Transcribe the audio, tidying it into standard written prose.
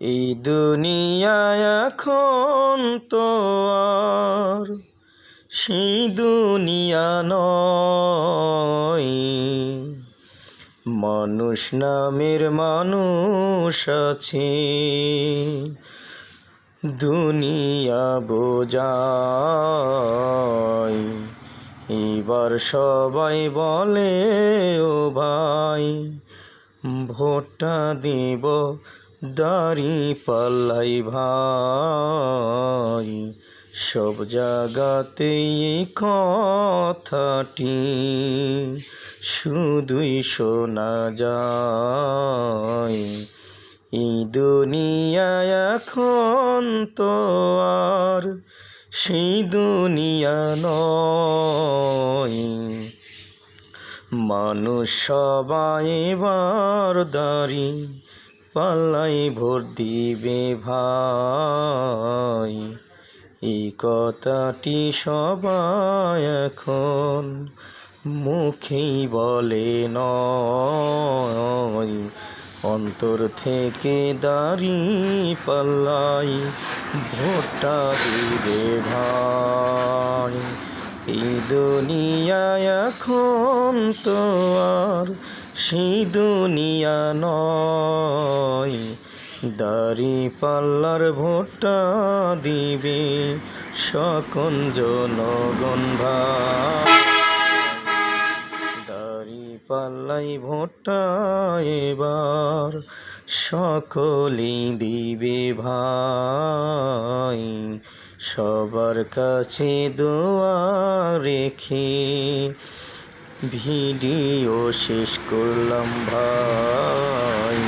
এই দুনিয়ায় এখন তো আর সেই দুনিয়া নয়। মানুষ নামের মানুষ আছে, দুনিয়া বোঝায়। এবার সবাই বলে ও ভাই, ভোটটা দিব দাঁড়িপাল্লাই ভাই। সব জায়গাতেই এই কথাটি শুধুই শোনা যায়। এই দুনিয়ায় এখন তো আর সেই দুনিয়া নয়। মানুষ সবাই এবার দাঁড়িপাল্লাই ভোট দিবে ভাই। এই কথাটি সবাই এখন মুখেই বলে নয়, অন্তর থেকে দাঁড়িপাল্লাই ভোটটা দিবে ভাই। এই দুনিয়ায় এখন তো আর সেই দুনিয়া নয়। দাঁড়িপাল্লার ভোটটা দিবে সকল জনগণ ভাই। দাঁড়িপাল্লাই ভোটটা এবার সকলেই দিবে ভাই। সবার কাছে দোয়া রেখে ভিডিও শেষ করলাম ভাই।